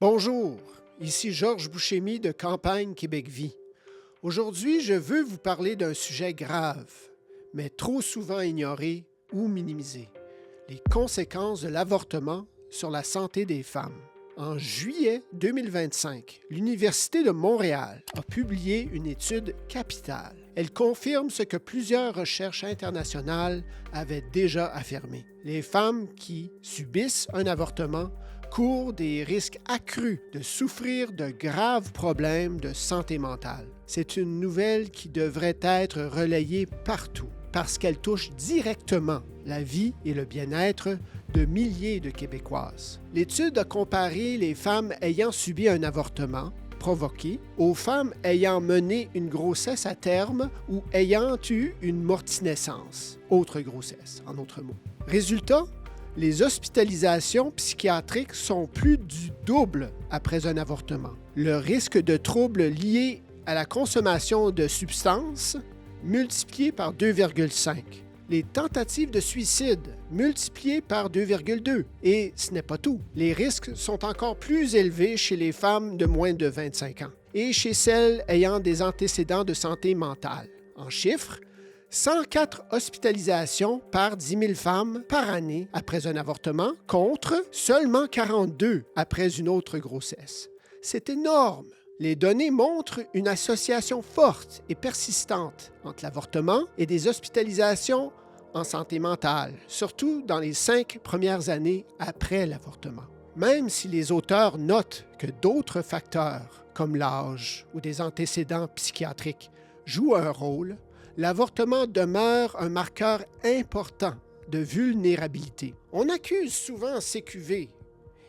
Bonjour, ici Georges Bouchemi de Campagne Québec Vie. Aujourd'hui, je veux vous parler d'un sujet grave, mais trop souvent ignoré ou minimisé, les conséquences de l'avortement sur la santé des femmes. En juillet 2025, l'Université de Montréal a publié une étude capitale. Elle confirme ce que plusieurs recherches internationales avaient déjà affirmé. Les femmes qui subissent un avortement courent des risques accrus de souffrir de graves problèmes de santé mentale. C'est une nouvelle qui devrait être relayée partout parce qu'elle touche directement la vie et le bien-être de milliers de Québécoises. L'étude a comparé les femmes ayant subi un avortement provoqué aux femmes ayant mené une grossesse à terme ou ayant eu une morti-naissance, autre grossesse, en d'autres mots. Résultat, les hospitalisations psychiatriques sont plus du double après un avortement. Le risque de troubles liés à la consommation de substances multiplié par 2,5. Les tentatives de suicide multipliées par 2,2. Et ce n'est pas tout. Les risques sont encore plus élevés chez les femmes de moins de 25 ans et chez celles ayant des antécédents de santé mentale. En chiffres, 104 hospitalisations par 10 000 femmes par année après un avortement contre seulement 42 après une autre grossesse. C'est énorme! Les données montrent une association forte et persistante entre l'avortement et des hospitalisations en santé mentale, surtout dans les 5 premières années après l'avortement. Même si les auteurs notent que d'autres facteurs, comme l'âge ou des antécédents psychiatriques, jouent un rôle, l'avortement demeure un marqueur important de vulnérabilité. On accuse souvent CQV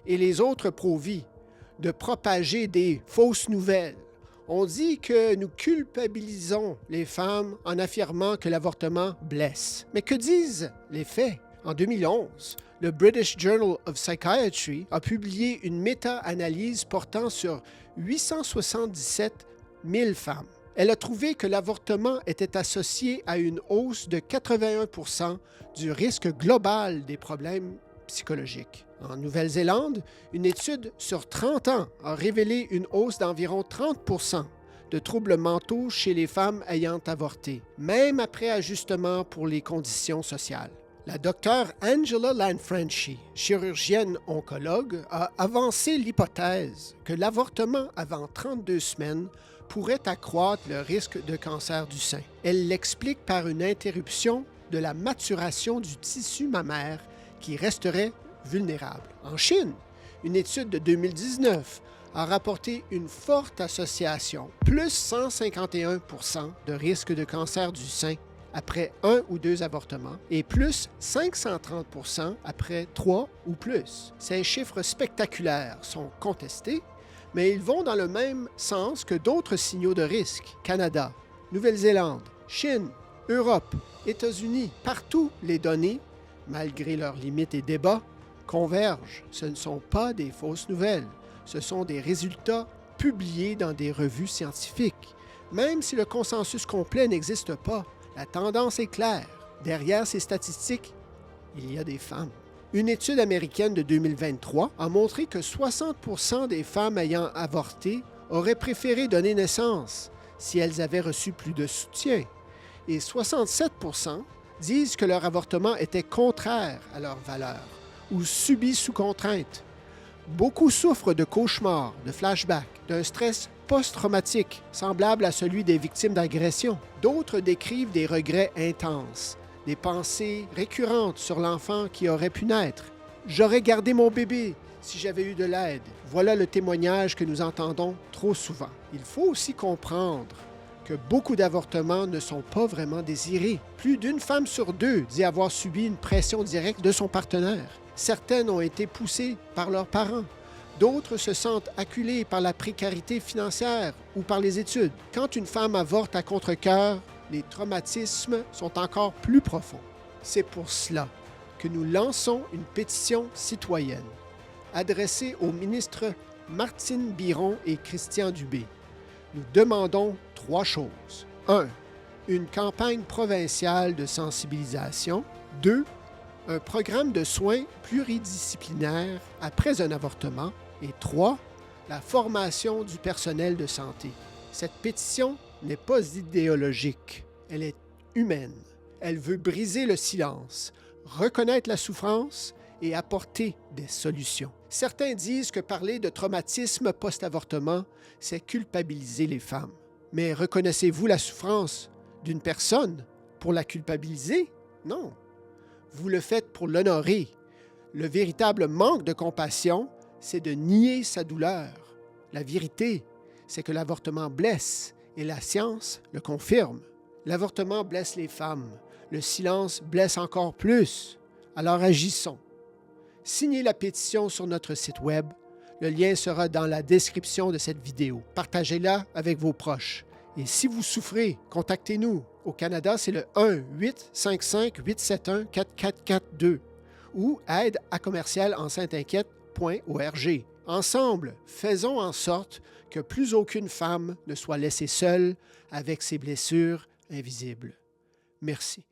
et les autres pro-vie de propager des fausses nouvelles. On dit que nous culpabilisons les femmes en affirmant que l'avortement blesse. Mais que disent les faits? En 2011, le British Journal of Psychiatry a publié une méta-analyse portant sur 877 000 femmes. Elle a trouvé que l'avortement était associé à une hausse de 81 % du risque global des problèmes psychologiques. En Nouvelle-Zélande, une étude sur 30 ans a révélé une hausse d'environ 30 % de troubles mentaux chez les femmes ayant avorté, même après ajustement pour les conditions sociales. La docteure Angela Lanfranchi, chirurgienne oncologue, a avancé l'hypothèse que l'avortement avant 32 semaines pourrait accroître le risque de cancer du sein. Elle l'explique par une interruption de la maturation du tissu mammaire qui resterait vulnérable. En Chine, une étude de 2019 a rapporté une forte association, plus 151 % de risque de cancer du sein après 1 ou 2 avortements et plus 530 % après 3 ou plus. Ces chiffres spectaculaires sont contestés, mais ils vont dans le même sens que d'autres signaux de risque. Canada, Nouvelle-Zélande, Chine, Europe, États-Unis, partout les données, malgré leurs limites et débats, convergent. Ce ne sont pas des fausses nouvelles, ce sont des résultats publiés dans des revues scientifiques. Même si le consensus complet n'existe pas, la tendance est claire. Derrière ces statistiques, il y a des femmes. Une étude américaine de 2023 a montré que 60 % des femmes ayant avorté auraient préféré donner naissance si elles avaient reçu plus de soutien, et 67 % disent que leur avortement était contraire à leurs valeurs ou subi sous contrainte. Beaucoup souffrent de cauchemars, de flashbacks, d'un stress post-traumatique semblable à celui des victimes d'agression. D'autres décrivent des regrets intenses, des pensées récurrentes sur l'enfant qui aurait pu naître. « J'aurais gardé mon bébé si j'avais eu de l'aide. » Voilà le témoignage que nous entendons trop souvent. Il faut aussi comprendre que beaucoup d'avortements ne sont pas vraiment désirés. Plus d'une femme sur 2 dit avoir subi une pression directe de son partenaire. Certaines ont été poussées par leurs parents. D'autres se sentent acculées par la précarité financière ou par les études. Quand une femme avorte à contre-cœur, les traumatismes sont encore plus profonds. C'est pour cela que nous lançons une pétition citoyenne adressée aux ministres Martine Biron et Christian Dubé. Nous demandons 3 choses. 1. Une campagne provinciale de sensibilisation. 2. Un programme de soins pluridisciplinaires après un avortement. Et 3. la formation du personnel de santé. Cette pétition n'est pas idéologique, elle est humaine. Elle veut briser le silence, reconnaître la souffrance et apporter des solutions. Certains disent que parler de traumatisme post-avortement, c'est culpabiliser les femmes. Mais reconnaissez-vous la souffrance d'une personne pour la culpabiliser? Non. Vous le faites pour l'honorer. Le véritable manque de compassion, c'est de nier sa douleur. La vérité, c'est que l'avortement blesse et la science le confirme. L'avortement blesse les femmes. Le silence blesse encore plus. Alors agissons. Signez la pétition sur notre site Web. Le lien sera dans la description de cette vidéo. Partagez-la avec vos proches. Et si vous souffrez, contactez-nous. Au Canada, c'est le 1-855-871-4442 ou aide@enceinteinquiète.org. Ensemble, faisons en sorte que plus aucune femme ne soit laissée seule avec ses blessures invisibles. Merci.